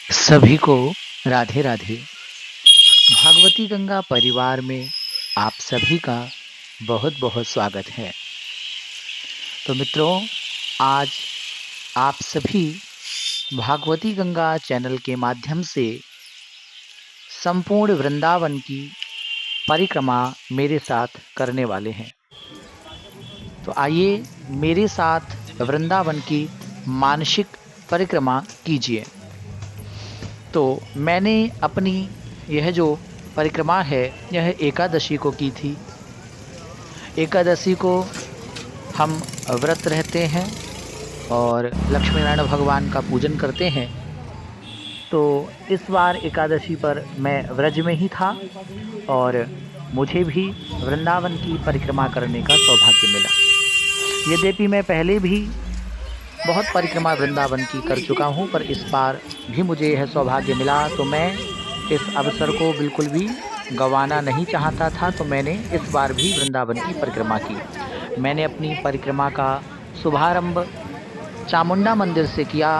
सभी को राधे राधे। भागवती गंगा परिवार में आप सभी का बहुत बहुत स्वागत है। तो मित्रों, आज आप सभी भागवती गंगा चैनल के माध्यम से संपूर्ण वृंदावन की परिक्रमा मेरे साथ करने वाले हैं। तो आइए मेरे साथ वृंदावन की मानसिक परिक्रमा कीजिए। तो मैंने अपनी यह जो परिक्रमा है यह एकादशी को की थी। एकादशी को हम व्रत रहते हैं और लक्ष्मी नारायण भगवान का पूजन करते हैं। तो इस बार एकादशी पर मैं व्रज में ही था और मुझे भी वृंदावन की परिक्रमा करने का सौभाग्य मिला। यद्यपि मैं पहले भी बहुत परिक्रमा वृंदावन की कर चुका हूँ, पर इस बार भी मुझे यह सौभाग्य मिला, तो मैं इस अवसर को बिल्कुल भी गंवाना नहीं चाहता था। तो मैंने इस बार भी वृंदावन की परिक्रमा की। मैंने अपनी परिक्रमा का शुभारंभ चामुंडा मंदिर से किया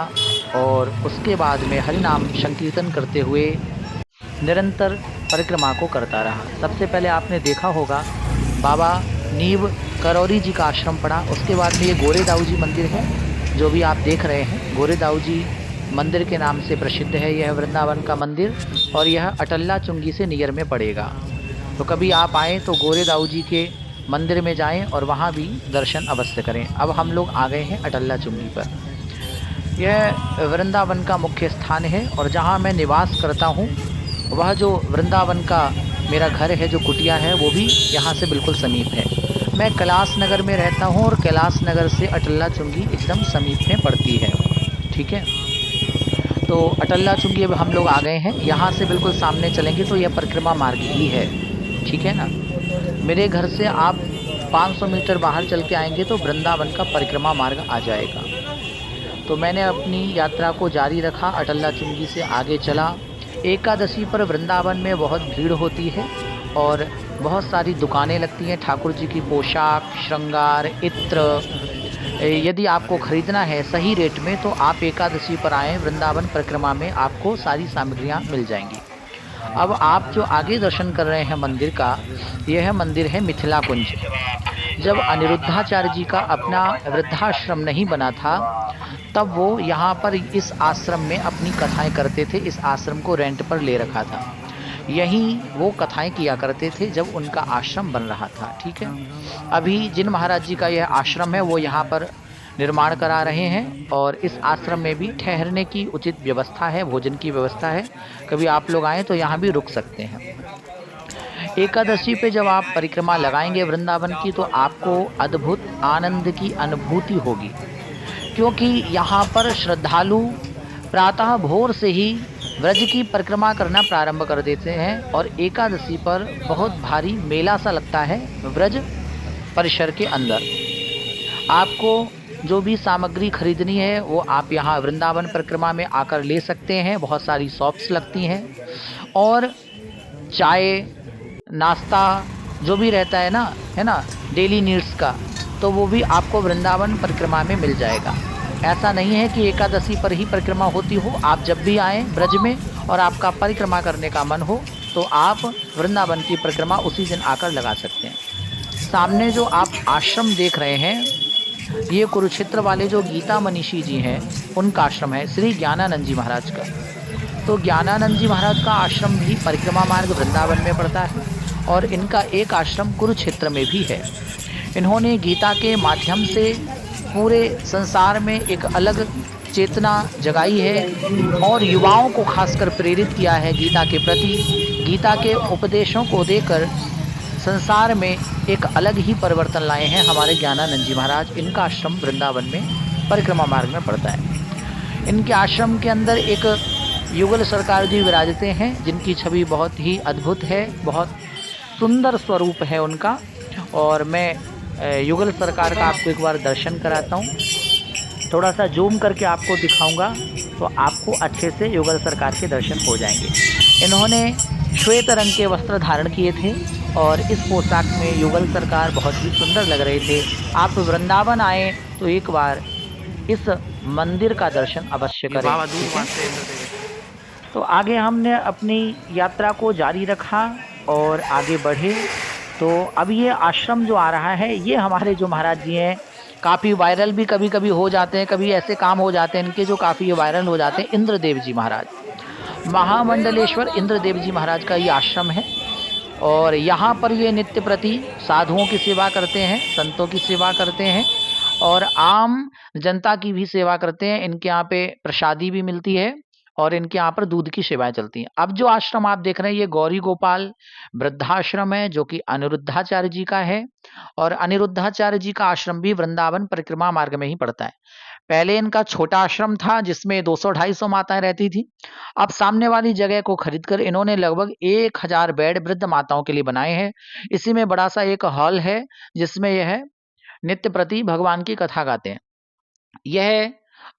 और उसके बाद में हरिनाम संकीर्तन करते हुए निरंतर परिक्रमा को करता रहा। सबसे पहले आपने देखा होगा बाबा नीव करौरी जी का आश्रम पड़ा। उसके बाद में ये गोरे दाऊ जी मंदिर है जो भी आप देख रहे हैं। गोरे दाऊ जी मंदिर के नाम से प्रसिद्ध है यह वृंदावन का मंदिर, और यह अटल्ला चुंगी से नियर में पड़ेगा। तो कभी आप आएँ तो गोरे दाऊ जी के मंदिर में जाएं और वहाँ भी दर्शन अवश्य करें। अब हम लोग आ गए हैं अटल्ला चुंगी पर। यह वृंदावन का मुख्य स्थान है और जहाँ मैं निवास करता हूँ वह जो वृंदावन का मेरा घर है, जो कुटिया है, वो भी यहाँ से बिल्कुल समीप है। मैं कैलाश नगर में रहता हूँ और कैलाश नगर से अटल्ला चुंगी एकदम समीप में पड़ती है। ठीक है, तो अटल्ला चुंगी अब हम लोग आ गए हैं। यहाँ से बिल्कुल सामने चलेंगे तो यह परिक्रमा मार्ग ही है। ठीक है ना। मेरे घर से आप 500 मीटर बाहर चल के आएंगे तो वृंदावन का परिक्रमा मार्ग आ जाएगा। तो मैंने अपनी यात्रा को जारी रखा, अटल्ला चुंगी से आगे चला। एकादशी पर वृंदावन में बहुत भीड़ होती है और बहुत सारी दुकानें लगती हैं। ठाकुर जी की पोशाक, श्रृंगार, इत्र, यदि आपको ख़रीदना है सही रेट में तो आप एकादशी पर आएँ। वृंदावन परिक्रमा में आपको सारी सामग्रियाँ मिल जाएंगी। अब आप जो आगे दर्शन कर रहे हैं मंदिर का, यह मंदिर है मिथिला कुंज। जब अनिरुद्धाचार्य जी का अपना वृद्धाश्रम नहीं बना था तब वो यहाँ पर इस आश्रम में अपनी कथाएं करते थे। इस आश्रम को रेंट पर ले रखा था। यहीं वो कथाएं किया करते थे जब उनका आश्रम बन रहा था। ठीक है, अभी जिन महाराज जी का यह आश्रम है वो यहाँ पर निर्माण करा रहे हैं और इस आश्रम में भी ठहरने की उचित व्यवस्था है, भोजन की व्यवस्था है। कभी आप लोग आएँ तो यहाँ भी रुक सकते हैं। एकादशी पे जब आप परिक्रमा लगाएंगे वृंदावन की तो आपको अद्भुत आनंद की अनुभूति होगी, क्योंकि यहाँ पर श्रद्धालु प्रातः भोर से ही व्रज की परिक्रमा करना प्रारंभ कर देते हैं और एकादशी पर बहुत भारी मेला सा लगता है व्रज परिसर के अंदर। आपको जो भी सामग्री खरीदनी है वो आप यहाँ वृंदावन परिक्रमा में आकर ले सकते हैं। बहुत सारी शॉप्स लगती हैं और चाय, नाश्ता जो भी रहता है ना, डेली नीड्स का, तो वो भी आपको वृंदावन परिक्रमा में मिल जाएगा। ऐसा नहीं है कि एकादशी पर ही परिक्रमा होती हो। आप जब भी आएँ ब्रज में और आपका परिक्रमा करने का मन हो तो आप वृंदावन की परिक्रमा उसी दिन आकर लगा सकते हैं। सामने जो आप आश्रम देख रहे हैं ये कुरुक्षेत्र वाले जो गीता मनीषी जी हैं उनका आश्रम है, श्री ज्ञानानंद जी महाराज का। तो ज्ञानानंद जी महाराज का आश्रम भी परिक्रमा मार्ग वृंदावन में पड़ता है और इनका एक आश्रम कुरुक्षेत्र में भी है। इन्होंने गीता के माध्यम से पूरे संसार में एक अलग चेतना जगाई है और युवाओं को खासकर प्रेरित किया है गीता के प्रति। गीता के उपदेशों को देकर संसार में एक अलग ही परिवर्तन लाए हैं हमारे ज्ञानानंद जी महाराज। इनका आश्रम वृंदावन में परिक्रमा मार्ग में पड़ता है। इनके आश्रम के अंदर एक युगल सरकार जी विराजते हैं जिनकी छवि बहुत ही अद्भुत है, बहुत सुंदर स्वरूप है उनका। और मैं युगल सरकार का आपको एक बार दर्शन कराता हूँ। थोड़ा सा जूम करके आपको दिखाऊंगा तो आपको अच्छे से युगल सरकार के दर्शन हो जाएंगे। इन्होंने श्वेत रंग के वस्त्र धारण किए थे और इस पोशाक में युगल सरकार बहुत ही सुंदर लग रहे थे। आप वृंदावन आए तो एक बार इस मंदिर का दर्शन अवश्य करें। तो आगे हमने अपनी यात्रा को जारी रखा और आगे बढ़े। तो अब ये आश्रम जो आ रहा है, ये हमारे जो महाराज जी हैं काफ़ी वायरल भी कभी कभी हो जाते हैं, कभी ऐसे काम हो जाते हैं इनके जो काफ़ी वायरल हो जाते हैं। इंद्रदेव जी महाराज, महामंडलेश्वर इंद्रदेव जी महाराज का ये आश्रम है और यहाँ पर ये नित्य प्रति साधुओं की सेवा करते हैं, संतों की सेवा करते हैं और आम जनता की भी सेवा करते हैं। इनके यहाँ पे प्रसादी भी मिलती है और इनके यहाँ पर दूध की सेवाएं चलती हैं। अब जो आश्रम आप देख रहे हैं ये गौरी गोपाल वृद्धाश्रम है, जो कि अनिरुद्धाचार्य जी का है और अनिरुद्धाचार्य जी का आश्रम भी वृंदावन परिक्रमा मार्ग में ही पड़ता है। पहले इनका छोटा आश्रम था जिसमें 200-250 माताएं रहती थी। अब सामने वाली जगह को खरीद कर इन्होंने लगभग 1000 बेड वृद्ध माताओं के लिए बनाए हैं। इसी में बड़ा सा एक हॉल है जिसमें यह नित्य प्रति भगवान की कथा गाते हैं। यह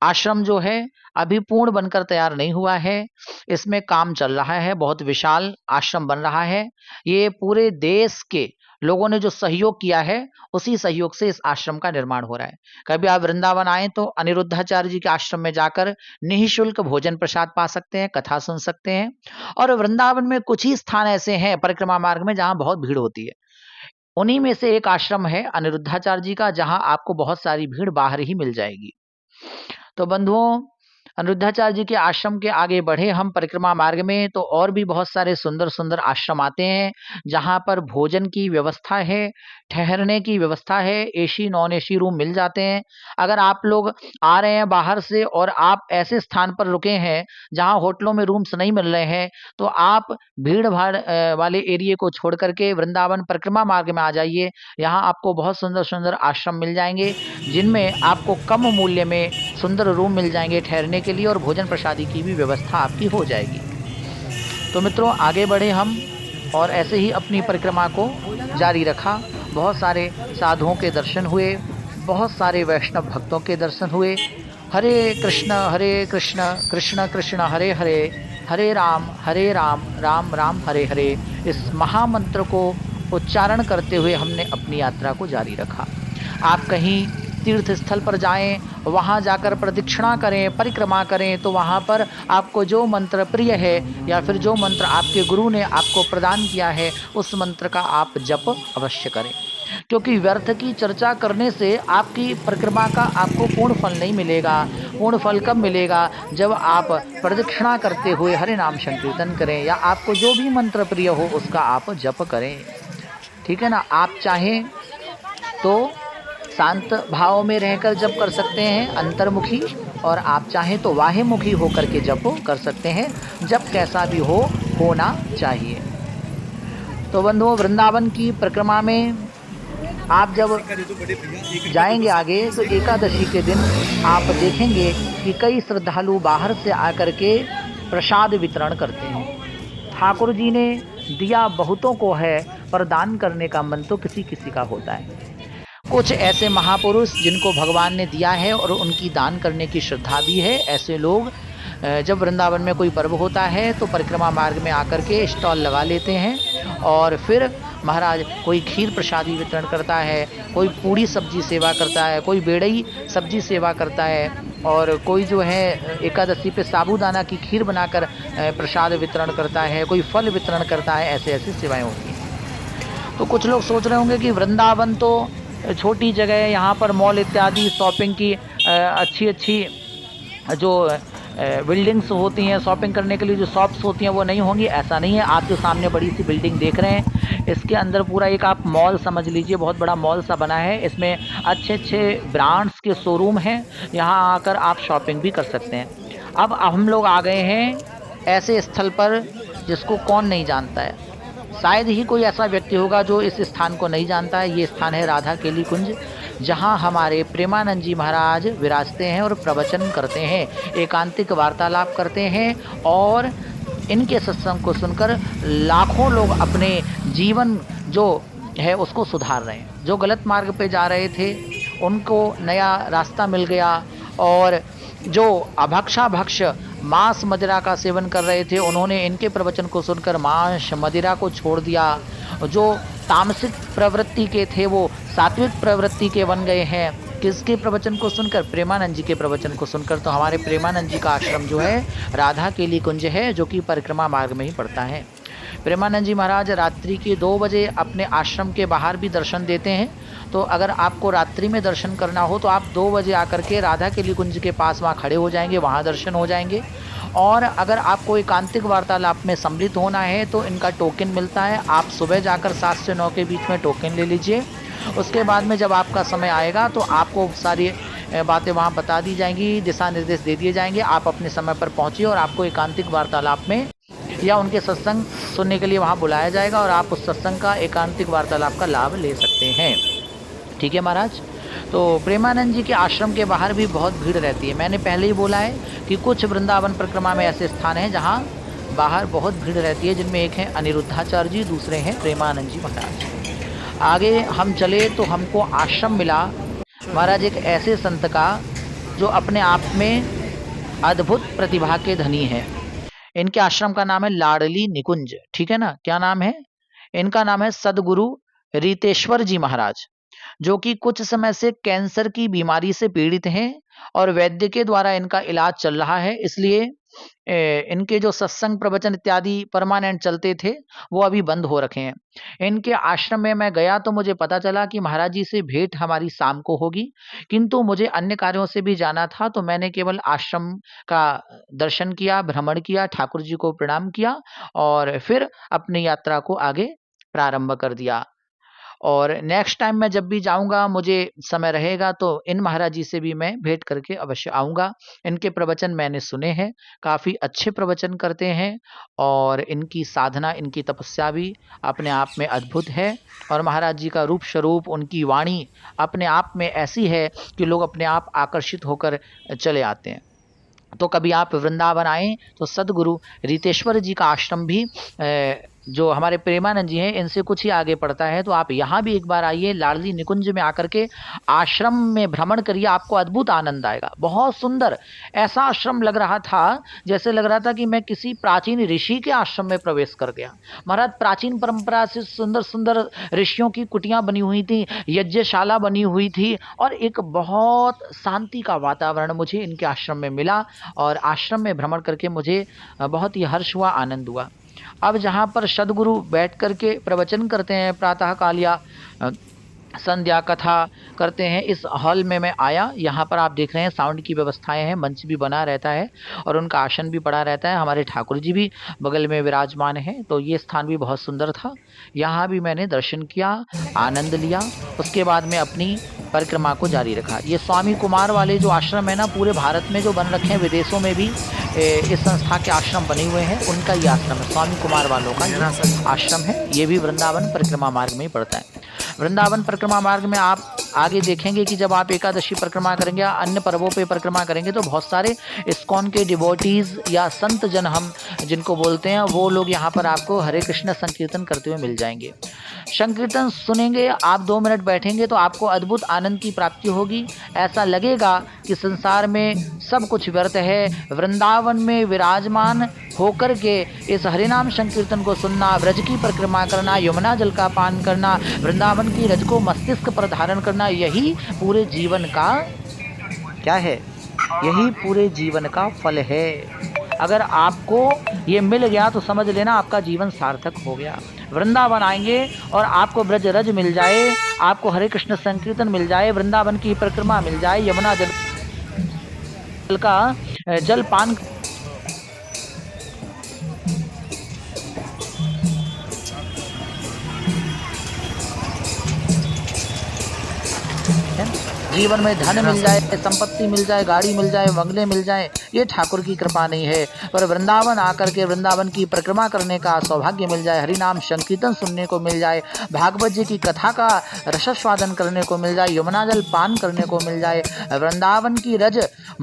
आश्रम जो है अभी पूर्ण बनकर तैयार नहीं हुआ है, इसमें काम चल रहा है, बहुत विशाल आश्रम बन रहा है। ये पूरे देश के लोगों ने जो सहयोग किया है उसी सहयोग से इस आश्रम का निर्माण हो रहा है। कभी आप वृंदावन आए तो अनिरुद्धाचार्य जी के आश्रम में जाकर निःशुल्क भोजन प्रसाद पा सकते हैं, कथा सुन सकते हैं। और वृंदावन में कुछ ही स्थान ऐसे हैं परिक्रमा मार्ग में जहां बहुत भीड़ होती है। उन्हीं में से एक आश्रम है अनिरुद्धाचार्य जी का, जहां आपको बहुत सारी भीड़ बाहर ही मिल जाएगी। तो बंधुओं, अनिरुद्धाचार्य जी के आश्रम के आगे बढ़े हम परिक्रमा मार्ग में, तो और भी बहुत सारे सुंदर सुंदर आश्रम आते हैं जहां पर भोजन की व्यवस्था है, ठहरने की व्यवस्था है, एसी नॉन एसी रूम मिल जाते हैं। अगर आप लोग आ रहे हैं बाहर से और आप ऐसे स्थान पर रुके हैं जहां होटलों में रूम्स नहीं मिल रहे हैं, तो आप भीड़ भाड़ वाले एरिए को छोड़ करके वृंदावन परिक्रमा मार्ग में आ जाइए। यहाँ आपको बहुत सुंदर सुंदर आश्रम मिल जाएंगे जिनमें आपको कम मूल्य में सुंदर रूम मिल जाएंगे ठहरने के लिए और भोजन प्रसादी की भी व्यवस्था आपकी हो जाएगी। तो मित्रों, आगे बढ़े हम और ऐसे ही अपनी परिक्रमा को जारी रखा। बहुत सारे साधुओं के दर्शन हुए, बहुत सारे वैष्णव भक्तों के दर्शन हुए। हरे कृष्ण कृष्ण कृष्ण हरे हरे, हरे राम राम राम हरे हरे, इस महामंत्र को उच्चारण करते हुए हमने अपनी यात्रा को जारी रखा। आप कहीं तीर्थ स्थल पर जाएं, वहां जाकर प्रदक्षिणा करें, परिक्रमा करें, तो वहां पर आपको जो मंत्र प्रिय है या फिर जो मंत्र आपके गुरु ने आपको प्रदान किया है उस मंत्र का आप जप अवश्य करें, क्योंकि व्यर्थ की चर्चा करने से आपकी परिक्रमा का आपको पूर्ण फल नहीं मिलेगा। पूर्ण फल कब मिलेगा? जब आप प्रदक्षिणा करते हुए हरि नाम संकीर्तन करें या आपको जो भी मंत्र प्रिय हो उसका आप जप करें। ठीक है ना? आप चाहें तो शांत भाव में रहकर जप कर सकते हैं अंतर्मुखी, और आप चाहें तो बाह्यमुखी होकर के जप कर सकते हैं। जप कैसा भी हो, होना चाहिए। तो बंधुओं, वृंदावन की परिक्रमा में आप जब जाएंगे आगे तो एकादशी के दिन आप देखेंगे कि कई श्रद्धालु बाहर से आकर के प्रसाद वितरण करते हैं। ठाकुर जी ने दिया बहुतों को है, पर दान करने का मन तो किसी किसी का होता है। कुछ ऐसे महापुरुष जिनको भगवान ने दिया है और उनकी दान करने की श्रद्धा भी है, ऐसे लोग जब वृंदावन में कोई पर्व होता है तो परिक्रमा मार्ग में आकर के स्टॉल लगा लेते हैं और फिर महाराज कोई खीर प्रसादी वितरण करता है, कोई पूड़ी सब्जी सेवा करता है, कोई बेड़ई सब्जी सेवा करता है और कोई जो है एकादशी पे साबूदाना की खीर बनाकर प्रसाद वितरण करता है, कोई फल वितरण करता है। ऐसे ऐसी सेवाएं होती हैं। तो कुछ लोग सोच रहे होंगे कि वृंदावन तो छोटी जगह है, यहाँ पर मॉल इत्यादि शॉपिंग की अच्छी अच्छी जो बिल्डिंग्स होती हैं, शॉपिंग करने के लिए जो शॉप्स होती हैं वो नहीं होंगी। ऐसा नहीं है। आप जो सामने बड़ी सी बिल्डिंग देख रहे हैं, इसके अंदर पूरा एक आप मॉल समझ लीजिए, बहुत बड़ा मॉल सा बना है। इसमें अच्छे अच्छे ब्रांड्स के शोरूम हैं, यहाँ आकर आप शॉपिंग भी कर सकते हैं। अब हम लोग आ गए हैं ऐसे स्थल पर जिसको कौन नहीं जानता है। शायद ही कोई ऐसा व्यक्ति होगा जो इस स्थान को नहीं जानता है। ये स्थान है राधा केली कुंज, जहाँ हमारे प्रेमानंद जी महाराज विराजते हैं और प्रवचन करते हैं, एकांतिक वार्तालाप करते हैं और इनके सत्संग को सुनकर लाखों लोग अपने जीवन जो है उसको सुधार रहे हैं। जो गलत मार्ग पे जा रहे थे उनको नया रास्ता मिल गया और जो अभक्षाभक्ष मांस मदिरा का सेवन कर रहे थे उन्होंने इनके प्रवचन को सुनकर मांस मदिरा को छोड़ दिया। जो तामसिक प्रवृत्ति के थे वो सात्विक प्रवृत्ति के बन गए हैं। किसके प्रवचन को सुनकर? प्रेमानंद जी के प्रवचन को सुनकर। तो हमारे प्रेमानंद जी का आश्रम जो है राधा केली कुंज है, जो कि परिक्रमा मार्ग में ही पड़ता है। प्रेमानंद जी महाराज रात्रि के 2 बजे अपने आश्रम के बाहर भी दर्शन देते हैं। तो अगर आपको रात्रि में दर्शन करना हो तो आप 2 बजे आकर के राधा केली कुंज के पास वहाँ खड़े हो जाएंगे, वहाँ दर्शन हो जाएंगे। और अगर आपको एकांतिक वार्तालाप में सम्मिलित होना है तो इनका टोकन मिलता है। आप सुबह जाकर 7 से 9 के बीच में टोकन ले लीजिए। उसके बाद में जब आपका समय आएगा तो आपको सारी बातें वहाँ बता दी जाएंगी, दिशा निर्देश दे दिए जाएंगे। आप अपने समय पर पहुँचिए और आपको एकांतिक वार्तालाप में या उनके सत्संग सुनने के लिए वहाँ बुलाया जाएगा और आप उस सत्संग का एकांतिक वार्तालाप का लाभ ले सकते हैं। ठीक है महाराज। तो प्रेमानंद जी के आश्रम के बाहर भी बहुत भीड़ रहती है। मैंने पहले ही बोला है कि कुछ वृंदावन परिक्रमा में ऐसे स्थान हैं जहाँ बाहर बहुत भीड़ रहती है, जिनमें एक है अनिरुद्धाचार्य जी, दूसरे हैं प्रेमानंद जी महाराज। आगे हम चले तो हमको आश्रम मिला महाराज एक ऐसे संत का जो अपने आप में अद्भुत प्रतिभा के धनी है। इनके आश्रम का नाम है लाडली निकुंज। ठीक है ना? क्या नाम है इनका? नाम है सदगुरु रीतेश्वर जी महाराज, जो कि कुछ समय से कैंसर की बीमारी से पीड़ित हैं और वैद्य के द्वारा इनका इलाज चल रहा है। इसलिए इनके जो सत्संग प्रवचन इत्यादि परमानेंट चलते थे वो अभी बंद हो रखे हैं। इनके आश्रम में मैं गया तो मुझे पता चला कि महाराज जी से भेंट हमारी शाम को होगी, किंतु मुझे अन्य कार्यों से भी जाना था। तो मैंने केवल आश्रम का दर्शन किया, भ्रमण किया, ठाकुर जी को प्रणाम किया और फिर अपनी यात्रा को आगे प्रारंभ कर दिया। और नेक्स्ट टाइम मैं जब भी जाऊंगा, मुझे समय रहेगा तो इन महाराज जी से भी मैं भेंट करके अवश्य आऊंगा। इनके प्रवचन मैंने सुने हैं, काफ़ी अच्छे प्रवचन करते हैं और इनकी साधना, इनकी तपस्या भी अपने आप में अद्भुत है। और महाराज जी का रूप स्वरूप, उनकी वाणी अपने आप में ऐसी है कि लोग अपने आप आकर्षित होकर चले आते हैं। तो कभी आप वृंदावन आएँ तो सदगुरु रीतेश्वर जी का आश्रम भी जो हमारे प्रेमानंद जी हैं इनसे कुछ ही आगे पड़ता है। तो आप यहाँ भी एक बार आइए, लाडली निकुंज में आकर के आश्रम में भ्रमण करिए, आपको अद्भुत आनंद आएगा। बहुत सुंदर ऐसा आश्रम लग रहा था, जैसे लग रहा था कि मैं किसी प्राचीन ऋषि के आश्रम में प्रवेश कर गया। महाराज प्राचीन परंपरा से सुंदर सुंदर ऋषियों की कुटियाँ बनी हुई थी, यज्ञशाला बनी हुई थी और एक बहुत शांति का वातावरण मुझे इनके आश्रम में मिला। और आश्रम में भ्रमण करके मुझे बहुत ही हर्ष हुआ, आनंद हुआ। अब जहाँ पर सदगुरु बैठ करके प्रवचन करते हैं प्रातः काल या संध्या कथा करते हैं, इस हॉल में मैं आया। यहाँ पर आप देख रहे हैं साउंड की व्यवस्थाएं हैं, मंच भी बना रहता है और उनका आसन भी पड़ा रहता है। हमारे ठाकुर जी भी बगल में विराजमान हैं। तो ये स्थान भी बहुत सुंदर था। यहाँ भी मैंने दर्शन किया, आनंद लिया। उसके बाद में अपनी परिक्रमा को जारी रखा। ये स्वामी कुमार वाले जो आश्रम है ना, पूरे भारत में जो बन रखे हैं, विदेशों में भी इस संस्था के आश्रम बने हुए हैं, उनका ये आश्रम है। स्वामी कुमार वालों का ये आश्रम है। ये भी वृंदावन परिक्रमा मार्ग में ही पड़ता है। वृंदावन परिक्रमा मार्ग में आप आगे देखेंगे कि जब आप एकादशी परिक्रमा करेंगे या अन्य पर्वों पे परिक्रमा करेंगे तो बहुत सारे इस्कॉन के डिवोटीज या संत जन हम जिनको बोलते हैं, वो लोग यहाँ पर आपको हरे कृष्ण संकीर्तन करते हुए मिल जाएंगे। संकीर्तन सुनेंगे आप, 2 मिनट बैठेंगे तो आपको अद्भुत आनंद की प्राप्ति होगी। ऐसा लगेगा कि संसार में सब कुछ व्यर्थ है। वृंदावन में विराजमान होकर के इस हरिनाम संकीर्तन को सुनना, व्रज की परिक्रमा करना, यमुना जल का पान करना, वृंदावन की रज को मस्तिष्क पर धारण करना, यही पूरे जीवन का क्या है? यही पूरे जीवन का फल है। अगर आपको ये मिल गया तो समझ लेना आपका जीवन सार्थक हो गया। वृंदावन आएंगे और आपको ब्रज रज मिल जाए, आपको हरे कृष्ण संकीर्तन मिल जाए, वृंदावन की परिक्रमा मिल जाए, यमुना जल का जल पान जीवन में धन मिल जाए, संपत्ति मिल जाए, गाड़ी मिल जाए, बंगले मिल जाए, ये ठाकुर की कृपा नहीं है। पर वृंदावन आकर के वृंदावन की परिक्रमा करने का सौभाग्य मिल जाए, हरिनाम संकीर्तन सुनने को मिल जाए, भागवत जी की कथा का रसस्वादन करने को मिल जाए, यमुना जल पान करने को मिल जाए, वृंदावन की रज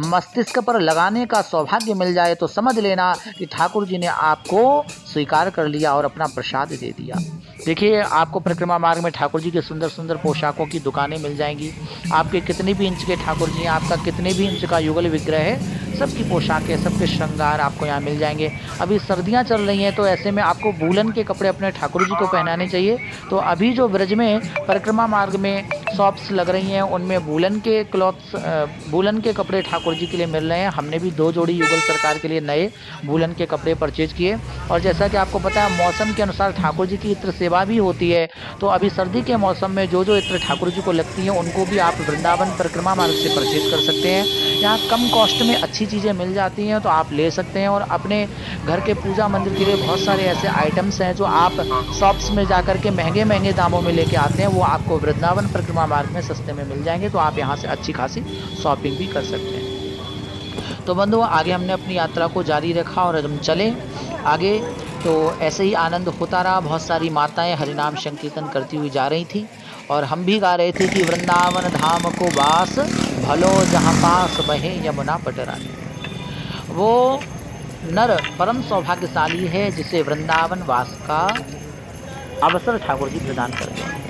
मस्तिष्क पर लगाने का सौभाग्य मिल जाए, तो समझ लेना कि ठाकुर जी ने आपको स्वीकार कर लिया और अपना प्रसाद दे दिया। देखिए, आपको परिक्रमा मार्ग में ठाकुर जी के सुंदर सुंदर पोशाकों की दुकानें मिल जाएंगी। आपके कितने भी इंच के ठाकुर जी हैं, आपका कितने भी इंच का युगल विग्रह है, सबकी पोशाकें, सबके श्रृंगार आपको यहाँ मिल जाएंगे। अभी सर्दियाँ चल रही हैं तो ऐसे में आपको वूलन के कपड़े अपने ठाकुर जी को पहनाने चाहिए। तो अभी जो ब्रज में परिक्रमा मार्ग में शॉप्स लग रही हैं उनमें वूलन के क्लॉथ्स, वूलन के कपड़े ठाकुर जी के लिए मिल रहे हैं। हमने भी 2 जोड़ी युगल सरकार के लिए नए वूलन के कपड़े परचेज किए। और जैसा कि आपको पता है मौसम के अनुसार ठाकुर जी की इत्र सेवा भी होती है। तो अभी सर्दी के मौसम में जो जो इत्र ठाकुर जी को लगती हैं उनको भी आप वृंदावन परिक्रमा मार्ग से परचेज कर सकते हैं। यहाँ कम कॉस्ट में अच्छी चीज़ें मिल जाती हैं तो आप ले सकते हैं। और अपने घर के पूजा मंदिर के लिए बहुत सारे ऐसे आइटम्स हैं जो आप शॉप्स में जा कर के महंगे महंगे दामों में लेके आते हैं, वो आपको वृंदावन परिक्रमा मार्ग में सस्ते में मिल जाएंगे। तो आप यहाँ से अच्छी खासी शॉपिंग भी कर सकते हैं। तो बंधुओं आगे हमने अपनी यात्रा को जारी रखा और हम चले आगे। तो ऐसे ही आनंद होता रहा। बहुत सारी माताएं हरिनाम संकीर्तन करती हुई जा रही थी और हम भी गा रहे थे कि वृंदावन धाम को वास भलो जहाँ पास बहे यमुना पटरानी। वो नर परम सौभाग्यशाली है जिसे वृंदावन वास का अवसर ठाकुर जी प्रदान करते हैं।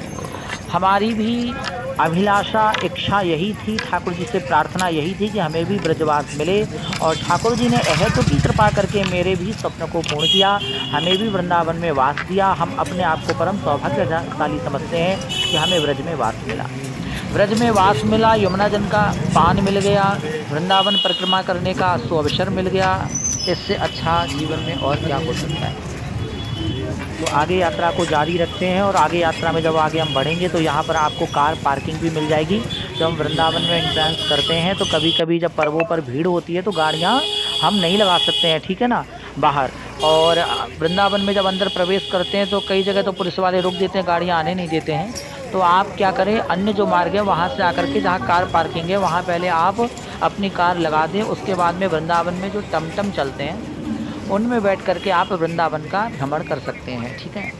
हमारी भी अभिलाषा इच्छा यही थी, ठाकुर जी से प्रार्थना यही थी कि हमें भी ब्रजवास मिले। और ठाकुर जी ने अहेतु की कृपा करके मेरे भी स्वप्न को पूर्ण किया, हमें भी वृंदावन में वास दिया। हम अपने आप को परम सौभाग्यशाली समझते हैं कि हमें ब्रज में वास मिला। ब्रज में वास मिला, यमुना जन का पान मिल गया, वृंदावन परिक्रमा करने का सुअवसर मिल गया। इससे अच्छा जीवन में और क्या हो सकता है। तो आगे यात्रा को जारी रखते हैं। और आगे यात्रा में जब आगे हम बढ़ेंगे तो यहाँ पर आपको कार पार्किंग भी मिल जाएगी। जब हम वृंदावन में एंट्रेंस करते हैं तो कभी कभी जब पर्वों पर भीड़ होती है तो गाड़ियाँ हम नहीं लगा सकते हैं, ठीक है ना, बाहर। और वृंदावन में जब अंदर प्रवेश करते हैं तो कई जगह तो पुलिस वाले रोक देते हैं, गाड़ियाँ आने नहीं देते हैं। तो आप क्या करें, अन्य जो मार्ग है वहाँ से आकर के जहाँ कार पार्किंग है वहाँ पहले आप अपनी कार लगा दें। उसके बाद में वृंदावन में जो टमटम चलते हैं उनमें बैठ करके आप वृंदावन का भ्रमण कर सकते हैं, ठीक है।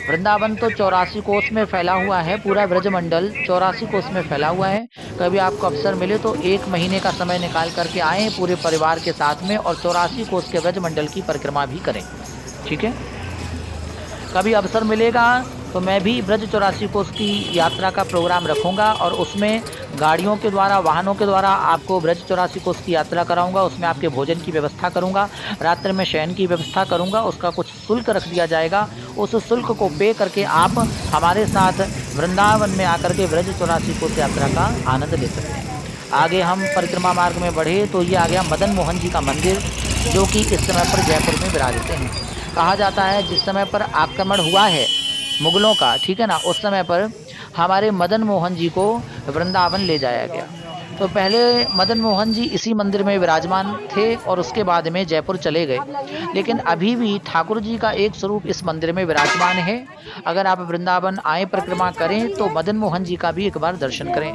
वृंदावन तो 84 कोस में फैला हुआ है, पूरा ब्रजमंडल 84 कोस में फैला हुआ है। कभी आपको अवसर मिले तो 1 महीने का समय निकाल करके आएँ पूरे परिवार के साथ में और 84 कोस के ब्रजमंडल की परिक्रमा भी करें, ठीक है। कभी अवसर मिलेगा तो मैं भी ब्रज 84 कोस की यात्रा का प्रोग्राम रखूँगा और उसमें गाड़ियों के द्वारा, वाहनों के द्वारा आपको ब्रज 84 कोस की यात्रा कराऊंगा। उसमें आपके भोजन की व्यवस्था करूंगा, रात्रि में शयन की व्यवस्था करूंगा, उसका कुछ शुल्क रख दिया जाएगा। उस शुल्क को पे करके आप हमारे साथ वृंदावन में आकर के ब्रज 84 कोस यात्रा का आनंद ले सकते हैं। आगे हम परिक्रमा मार्ग में बढ़े तो ये आ गया मदन मोहन जी का मंदिर, जो कि इस समय पर जयपुर में विराजते हैं। कहा जाता है जिस समय पर आक्रमण हुआ है मुगलों का, ठीक है ना, उस समय पर हमारे मदन मोहन जी को वृंदावन ले जाया गया। तो पहले मदन मोहन जी इसी मंदिर में विराजमान थे और उसके बाद में जयपुर चले गए। लेकिन अभी भी ठाकुर जी का एक स्वरूप इस मंदिर में विराजमान है। अगर आप वृंदावन आए परिक्रमा करें तो मदन मोहन जी का भी एक बार दर्शन करें।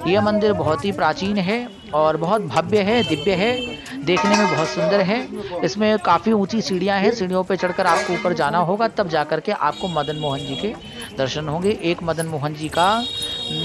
यह मंदिर बहुत ही प्राचीन है और बहुत भव्य है, दिव्य है, देखने में बहुत सुंदर है। इसमें काफ़ी ऊंची सीढ़ियां हैं, सीढ़ियों पर चढ़कर आपको ऊपर जाना होगा, तब जाकर के आपको मदन मोहन जी के दर्शन होंगे। एक मदन मोहन जी का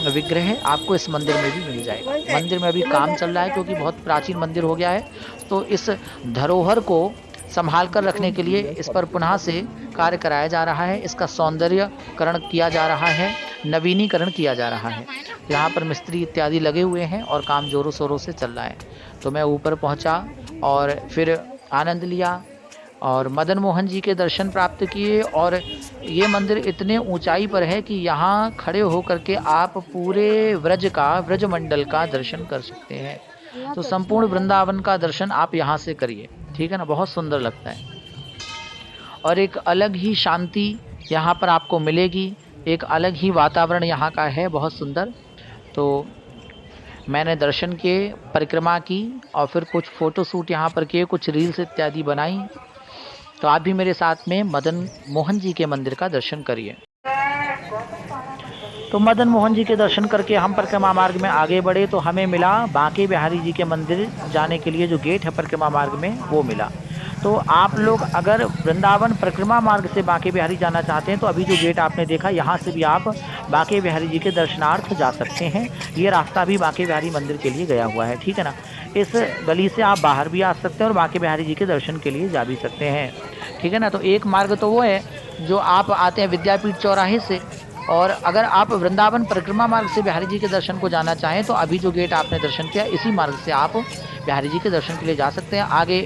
विग्रह आपको इस मंदिर में भी मिल जाएगा। मंदिर में अभी काम चल रहा है क्योंकि बहुत प्राचीन मंदिर हो गया है, तो इस धरोहर को संभाल कर रखने के लिए इस पर पुनः से कार्य कराया जा रहा है। इसका सौंदर्यकरण किया जा रहा है, नवीनीकरण किया जा रहा है। यहाँ पर मिस्त्री इत्यादि लगे हुए हैं और काम जोरों शोरों से चल रहा है। तो मैं ऊपर पहुँचा और फिर आनंद लिया और मदन मोहन जी के दर्शन प्राप्त किए। और ये मंदिर इतने ऊंचाई पर है कि यहाँ खड़े होकर के आप पूरे ब्रजमंडल का दर्शन कर सकते हैं। तो संपूर्ण वृंदावन का दर्शन आप यहाँ से करिए, ठीक है ना, बहुत सुंदर लगता है। और एक अलग ही शांति यहाँ पर आपको मिलेगी, एक अलग ही वातावरण यहाँ का है, बहुत सुंदर। तो मैंने दर्शन किए, परिक्रमा की और फिर कुछ फ़ोटो शूट यहाँ पर किए, कुछ रील्स इत्यादि बनाई। तो आप भी मेरे साथ में मदन मोहन जी के मंदिर का दर्शन करिए। तो मदन मोहन जी के दर्शन करके हम परिक्रमा मार्ग में आगे बढ़े तो हमें मिला बांके बिहारी जी के मंदिर जाने के लिए जो गेट है परिक्रमा मार्ग में, वो मिला। तो आप लोग अगर वृंदावन परिक्रमा मार्ग से बांके बिहारी जाना चाहते हैं तो अभी जो गेट आपने देखा, यहाँ से भी आप बांके बिहारी जी के दर्शनार्थ जा सकते हैं। ये रास्ता भी बांके बिहारी मंदिर के लिए गया हुआ है, ठीक है ना। इस गली से आप बाहर भी आ सकते हैं और बांके बिहारी जी के दर्शन के लिए जा भी सकते हैं, ठीक है ना। तो एक मार्ग तो वो है जो आप आते हैं विद्यापीठ चौराहे से, और अगर आप वृंदावन परिक्रमा मार्ग से बिहारी जी के दर्शन को जाना चाहें तो अभी जो गेट आपने दर्शन किया इसी मार्ग से आप बिहारी जी के दर्शन के लिए जा सकते हैं। आगे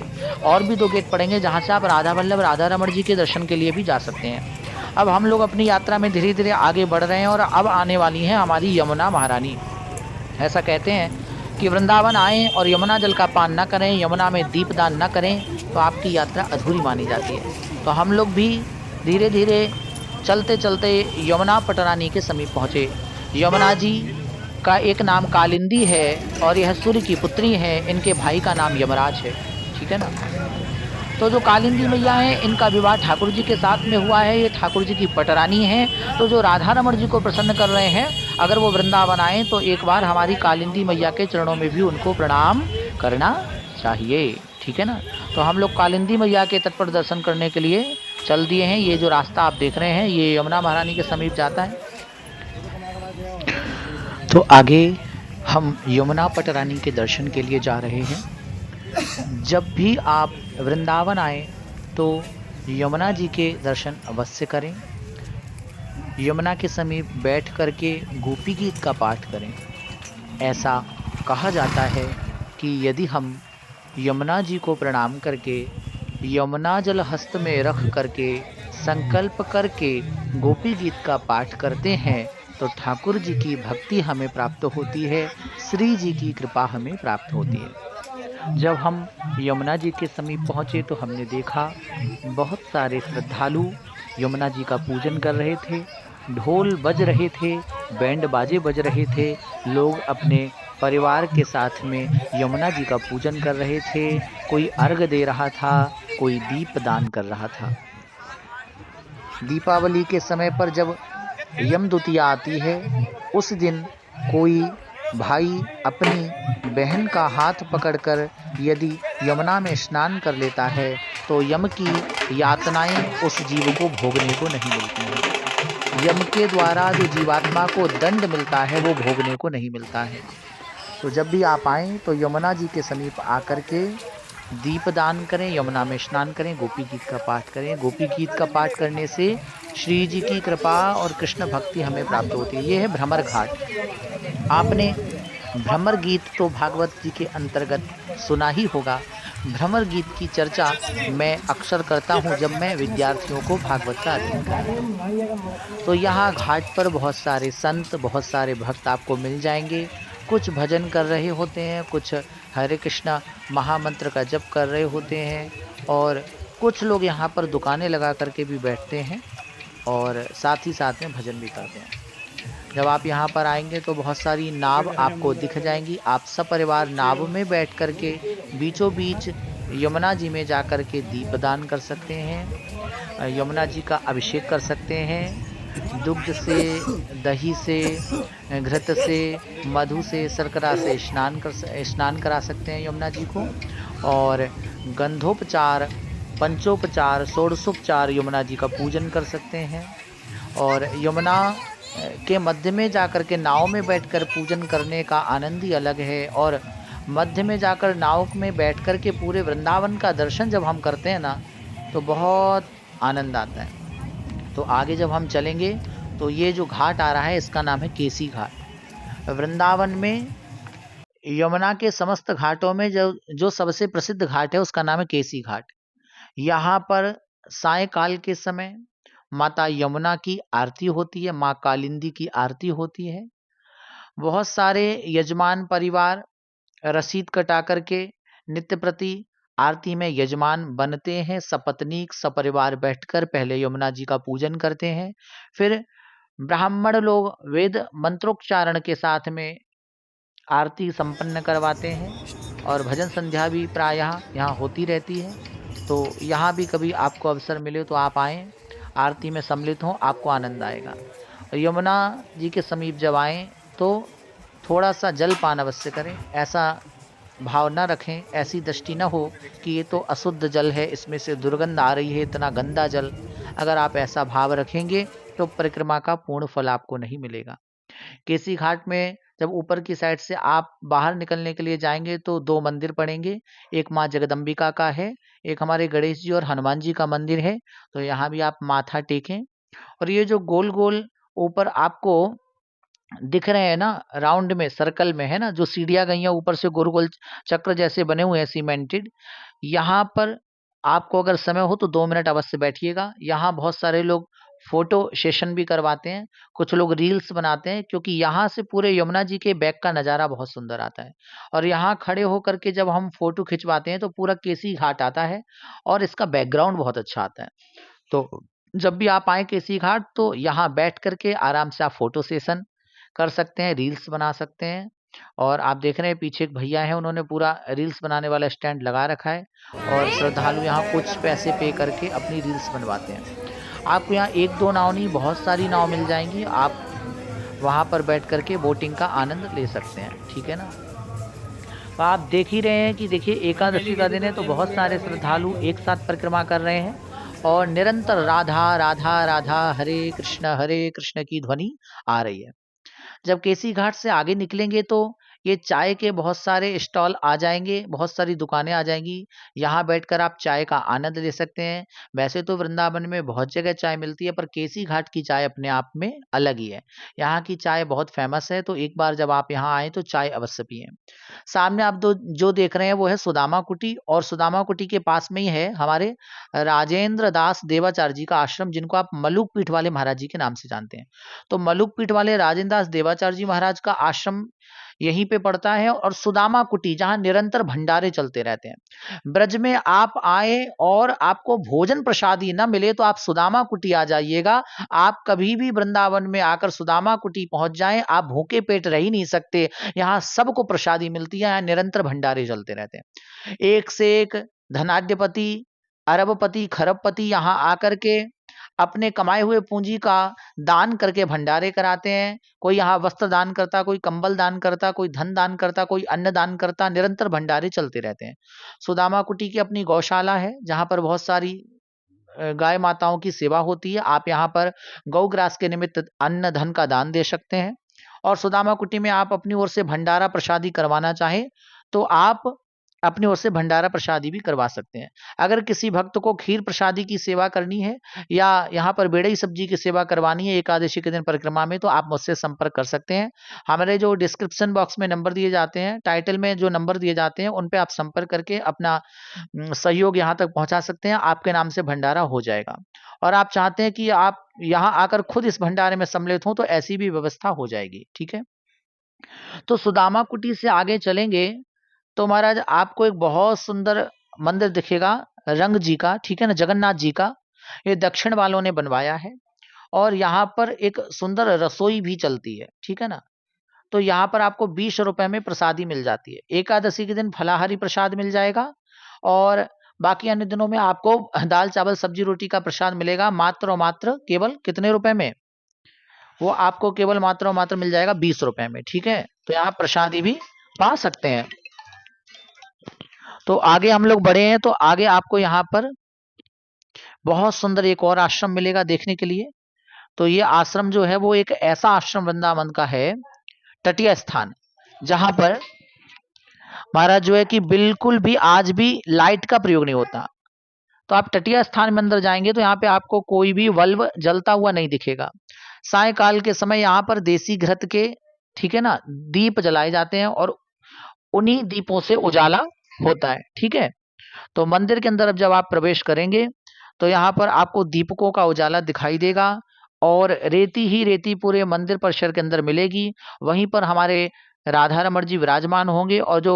और भी 2 गेट पड़ेंगे जहाँ से आप राधा वल्लभ राधा रमण जी के दर्शन के लिए भी जा सकते हैं। अब हम लोग अपनी यात्रा में धीरे-धीरे आगे बढ़ रहे हैं और अब आने वाली हैं हमारी यमुना महारानी। ऐसा कहते हैं कि वृंदावन आएँ और यमुना जल का पान न करें, यमुना में दीपदान न करें, तो आपकी यात्रा अधूरी मानी जाती है। तो हम लोग भी धीरे-धीरे चलते-चलते यमुना पटरानी के समीप पहुँचे। यमुना जी का एक नाम कालिंदी है और यह सूर्य की पुत्री हैं, इनके भाई का नाम यमराज है। ठीक है ना? तो जो कालिंदी मैया हैं, इनका विवाह ठाकुर जी के साथ में हुआ है। ये ठाकुर जी की पटरानी हैं। तो जो राधा रमण जी को प्रसन्न कर रहे हैं, अगर वो वृंदावन आएँ तो एक बार हमारी कालिंदी मैया के चरणों में भी उनको प्रणाम करना चाहिए। ठीक है ना? तो हम लोग कालिंदी मैया के तट पर दर्शन करने के लिए चल दिए हैं। ये जो रास्ता आप देख रहे हैं, ये यमुना महारानी के समीप जाता है। तो आगे हम यमुना पटरानी के दर्शन के लिए जा रहे हैं। जब भी आप वृंदावन आए तो यमुना जी के दर्शन अवश्य करें। यमुना के समीप बैठ करके गोपी गीत का पाठ करें। ऐसा कहा जाता है कि यदि हम यमुना जी को प्रणाम करके यमुना जल हस्त में रख करके संकल्प करके गोपी गीत का पाठ करते हैं तो ठाकुर जी की भक्ति हमें प्राप्त होती है, श्री जी की कृपा हमें प्राप्त होती है। जब हम यमुना जी के समीप पहुँचे तो हमने देखा बहुत सारे श्रद्धालु यमुना जी का पूजन कर रहे थे, ढोल बज रहे थे, बैंड बाजे बज रहे थे, लोग अपने परिवार के साथ में यमुना जी का पूजन कर रहे थे। कोई अर्घ दे रहा था, कोई दीप दान कर रहा था। दीपावली के समय पर जब यम द्वितीया आती है, उस दिन कोई भाई अपनी बहन का हाथ पकड़कर यदि यमुना में स्नान कर लेता है तो यम की यातनाएं उस जीव को भोगने को नहीं मिलती हैं। यम के द्वारा जो जीवात्मा को दंड मिलता है वो भोगने को नहीं मिलता है। तो जब भी आप आएँ तो यमुना जी के समीप आकर के दीपदान करें, यमुना में स्नान करें, गोपी गीत का पाठ करें। गोपी गीत का पाठ करने से श्री जी की कृपा और कृष्ण भक्ति हमें प्राप्त होती है। ये है भ्रमर घाट। आपने भ्रमर गीत तो भागवत जी के अंतर्गत सुना ही होगा। भ्रमर गीत की चर्चा मैं अक्सर करता हूँ जब मैं विद्यार्थियों को भागवत का अध्ययन कराता हूँ। तो यहाँ घाट पर बहुत सारे संत, बहुत सारे भक्त आपको मिल जाएंगे। कुछ भजन कर रहे होते हैं, कुछ हरे कृष्णा महामंत्र का जप कर रहे होते हैं और कुछ लोग यहाँ पर दुकानें लगा करके भी बैठते हैं और साथ ही साथ में भजन भी करते हैं। जब आप यहाँ पर आएंगे तो बहुत सारी नाव आपको दिख जाएंगी। आप सपरिवार नाव में बैठ करके बीचों बीच यमुना जी में जा कर के दीपदान कर सकते हैं, यमुना जी का अभिषेक कर सकते हैं। दुग्ध से, दही से, घृत से, मधु से, शर्करा से स्नान करा सकते हैं यमुना जी को और गंधोपचार, पंचोपचार, षोडशोपचार यमुना जी का पूजन कर सकते हैं। और यमुना के मध्य में जाकर के नाव में बैठकर पूजन करने का आनंद ही अलग है। और मध्य में जाकर नाव में बैठकर के पूरे वृंदावन का दर्शन जब हम करते हैं ना तो बहुत आनंद आता है। तो आगे जब हम चलेंगे तो ये जो घाट आ रहा है इसका नाम है केसी घाट। वृंदावन में यमुना के समस्त घाटों में जो सबसे प्रसिद्ध घाट है उसका नाम है केसी घाट। यहाँ पर सायंकाल के समय माता यमुना की आरती होती है, माँ कालिंदी की आरती होती है। बहुत सारे यजमान परिवार रसीद कटा करके नित्य प्रति आरती में यजमान बनते हैं। सपत्नीक सपरिवार बैठकर पहले यमुना जी का पूजन करते हैं, फिर ब्राह्मण लोग वेद मंत्रोच्चारण के साथ में आरती संपन्न करवाते हैं और भजन संध्या भी प्रायः यहाँ होती रहती है। तो यहाँ भी कभी आपको अवसर मिले तो आप आएँ, आरती में सम्मिलित हों, आपको आनंद आएगा। यमुना जी के समीप जब आएँ तो थोड़ा सा जल पान अवश्य करें। ऐसा भाव न रखें, ऐसी दृष्टि न हो कि ये तो अशुद्ध जल है, इसमें से दुर्गंध आ रही है, इतना गंदा जल। अगर आप ऐसा भाव रखेंगे तो परिक्रमा का पूर्ण फल आपको नहीं मिलेगा। केसी घाट में जब ऊपर की साइड से आप बाहर निकलने के लिए जाएंगे तो 2 मंदिर पड़ेंगे। एक माँ जगदम्बिका का है, एक हमारे गणेश जी और हनुमान जी का मंदिर है। तो यहाँ भी आप माथा टेकें और ये जो गोल गोल ऊपर आपको दिख रहे हैं ना, राउंड में सर्कल में है ना, जो सीढ़ियां गई हैं ऊपर से गोल गोल चक्र जैसे बने हुए हैं सीमेंटेड। यहाँ पर आपको अगर समय हो तो 2 मिनट अवश्य बैठिएगा। यहाँ बहुत सारे लोग फोटो सेशन भी करवाते हैं, कुछ लोग रील्स बनाते हैं, क्योंकि यहाँ से पूरे यमुना जी के बैक का नज़ारा बहुत सुंदर आता है। और यहाँ खड़े होकर के जब हम फोटो खिंचवाते हैं तो पूरा केसी घाट आता है और इसका बैकग्राउंड बहुत अच्छा आता है। तो जब भी आप आए केसी घाट तो यहाँ बैठ करके आराम से आप फोटो सेशन कर सकते हैं, रील्स बना सकते हैं। और आप देख रहे हैं पीछे एक भैया है, उन्होंने पूरा रील्स बनाने वाला स्टैंड लगा रखा है और श्रद्धालु यहाँ कुछ पैसे पे करके अपनी रील्स बनवाते हैं। आपको यहाँ एक दो नाव नहीं, बहुत सारी नाव मिल जाएंगी, आप वहाँ पर बैठ करके बोटिंग का आनंद ले सकते हैं। ठीक है ना। तो आप देख ही रहे हैं कि देखिए एकादशी का दिन है तो बहुत सारे श्रद्धालु एक साथ परिक्रमा कर रहे हैं और निरंतर राधा राधा राधा हरे कृष्ण की ध्वनि आ रही है। जब केसी घाट से आगे निकलेंगे तो ये चाय के बहुत सारे स्टॉल आ जाएंगे, बहुत सारी दुकानें आ जाएंगी। यहाँ बैठकर आप चाय का आनंद ले सकते हैं। वैसे तो वृंदावन में बहुत जगह चाय मिलती है, पर केसी घाट की चाय अपने आप में अलग ही है। यहाँ की चाय बहुत फेमस है, तो एक बार जब आप यहाँ आए तो चाय अवश्य पिएं। सामने आप जो देख रहे हैं वो है सुदामा कुटी, और सुदामा कुटी के पास में ही है हमारे राजेंद्र दास देवाचार्य जी का आश्रम, जिनको आप मलुक पीठ वाले महाराज जी के नाम से जानते हैं। तो मलुक पीठ वाले राजेंद्र दास देवाचार्य जी महाराज का आश्रम यहीं पे पड़ता है, और सुदामा कुटी जहां निरंतर भंडारे चलते रहते हैं। ब्रज में आप आए और आपको भोजन प्रसादी न मिले तो आप सुदामा कुटी आ जाइएगा। आप कभी भी वृंदावन में आकर सुदामा कुटी पहुंच जाएं, आप भूखे पेट रह ही नहीं सकते। यहाँ सबको प्रसादी मिलती है, यहाँ निरंतर भंडारे चलते रहते हैं। एक से एक धनाढ्यपति, अरबपति, खरबपति यहाँ आकर के अपने कमाए हुए पूंजी का दान करके भंडारे कराते हैं। कोई यहाँ वस्त्र दान करता, कोई कंबल दान करता, कोई धन दान करता, कोई अन्न दान करता, निरंतर भंडारे चलते रहते हैं। सुदामा कुटी की अपनी गौशाला है, जहाँ पर बहुत सारी गाय माताओं की सेवा होती है। आप यहाँ पर गौग्रास के निमित्त अन्न धन का दान दे सकते हैं। और सुदामा कुटी में आप अपनी ओर से भंडारा प्रसादी करवाना चाहें तो आप अपनी ओर से भंडारा प्रसादी भी करवा सकते हैं। अगर किसी भक्त को खीर प्रसादी की सेवा करनी है या यहाँ पर बेड़ई सब्जी की सेवा करवानी है एकादशी के दिन परिक्रमा में, तो आप मुझसे संपर्क कर सकते हैं। हमारे जो डिस्क्रिप्शन बॉक्स में नंबर दिए जाते हैं, टाइटल में जो नंबर दिए जाते हैं, उन पे आप संपर्क करके अपना सहयोग यहाँ तक पहुँचा सकते हैं। आपके नाम से भंडारा हो जाएगा। और आप चाहते हैं कि आप यहाँ आकर खुद इस भंडारे में सम्मिलित हों तो ऐसी भी व्यवस्था हो जाएगी। ठीक है। तो सुदामा कुटी से आगे चलेंगे तो महाराज आपको एक बहुत सुंदर मंदिर दिखेगा, रंग जी का, ठीक है ना, जगन्नाथ जी का। ये दक्षिण वालों ने बनवाया है और यहाँ पर एक सुंदर रसोई भी चलती है। ठीक है ना। तो यहाँ पर आपको 20 रुपए में प्रसादी मिल जाती है। एकादशी के दिन फलाहारी प्रसाद मिल जाएगा और बाकी अन्य दिनों में आपको दाल चावल सब्जी रोटी का प्रसाद मिलेगा, मात्र और मात्र केवल कितने रुपए में? वो आपको केवल मात्र और मात्र मिल जाएगा 20 रुपए में। ठीक है। तो यहाँ प्रसादी भी पा सकते हैं। तो आगे हम लोग बढ़े हैं तो आगे आपको यहाँ पर बहुत सुंदर एक और आश्रम मिलेगा देखने के लिए। तो ये आश्रम जो है वो एक ऐसा आश्रम वृंदावन का है, तटीय स्थान, जहां पर महाराज जो है कि बिल्कुल भी आज भी लाइट का प्रयोग नहीं होता। तो आप तटीय स्थान में अंदर जाएंगे तो यहाँ पे आपको कोई भी बल्ब जलता हुआ नहीं दिखेगा। सायकाल के समय यहाँ पर देसी घृत के, ठीक है ना, दीप जलाए जाते हैं और उन्हीं दीपों से उजाला होता है। ठीक है। तो मंदिर के अंदर अब जब आप प्रवेश करेंगे तो यहाँ पर आपको दीपकों का उजाला दिखाई देगा और रेती ही रेती पूरे मंदिर परिसर के अंदर मिलेगी। वहीं पर हमारे राधा रमण जी विराजमान होंगे और जो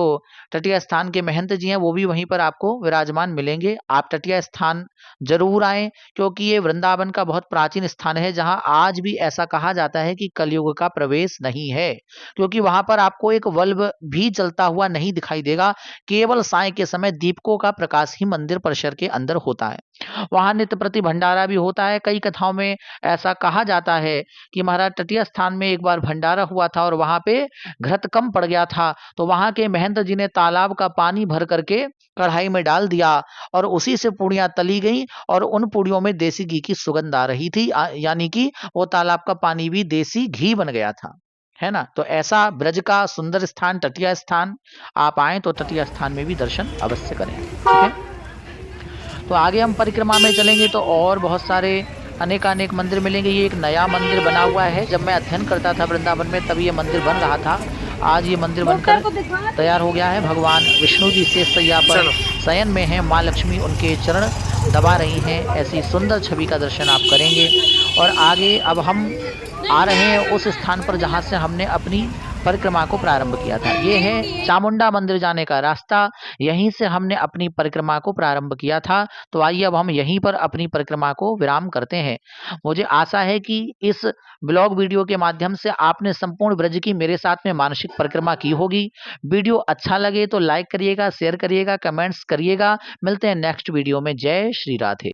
तटीय स्थान के महंत जी हैं वो भी वहीं पर आपको विराजमान मिलेंगे। आप तटीय स्थान जरूर आएं, क्योंकि ये वृंदावन का बहुत प्राचीन स्थान है जहां आज भी ऐसा कहा जाता है कि कलयुग का प्रवेश नहीं है, क्योंकि वहां पर आपको एक बल्ब भी जलता हुआ नहीं दिखाई देगा। केवल साय के समय दीपकों का प्रकाश ही मंदिर परिसर के अंदर होता है। वहां नित्य प्रति भंडारा भी होता है। कई कथाओं में ऐसा कहा जाता है कि महाराज तटीय स्थान में एक बार भंडारा हुआ था और वहां पे घृत कम पड़ गया था, तो वहां के महंत जी ने तालाब का पानी भर करके कढ़ाई में डाल दिया और उसी से पूड़ियां तली गई और उन पूड़ियों में देसी घी की सुगंध आ रही थी, यानी कि वो तालाब का पानी भी देसी घी बन गया था, है ना। तो ऐसा ब्रज का सुंदर स्थान तटीय स्थान, आप आए तो तटीय स्थान में भी दर्शन अवश्य करें। ठीक है। तो आगे हम परिक्रमा में चलेंगे तो और बहुत सारे अनेकानेक मंदिर मिलेंगे। ये एक नया मंदिर बना हुआ है। जब मैं अध्ययन करता था वृंदावन में तभी ये मंदिर बन रहा था। आज ये मंदिर बनकर तैयार हो गया है। भगवान विष्णु जी शेष सैया पर शयन में हैं। माँ लक्ष्मी उनके चरण दबा रही हैं। ऐसी सुंदर छवि का दर्शन आप करेंगे। और आगे अब हम आ रहे हैं उस स्थान पर जहाँ से हमने अपनी परिक्रमा को प्रारंभ किया था। ये है चामुंडा मंदिर जाने का रास्ता। यहीं से हमने अपनी परिक्रमा को प्रारंभ किया था। तो आइए अब हम यहीं पर अपनी परिक्रमा को विराम करते हैं। मुझे आशा है कि इस ब्लॉग वीडियो के माध्यम से आपने संपूर्ण ब्रज की मेरे साथ में मानसिक परिक्रमा की होगी। वीडियो अच्छा लगे तो लाइक करिएगा, शेयर करिएगा, कमेंट्स करिएगा। मिलते हैं नेक्स्ट वीडियो में। जय श्री राधे।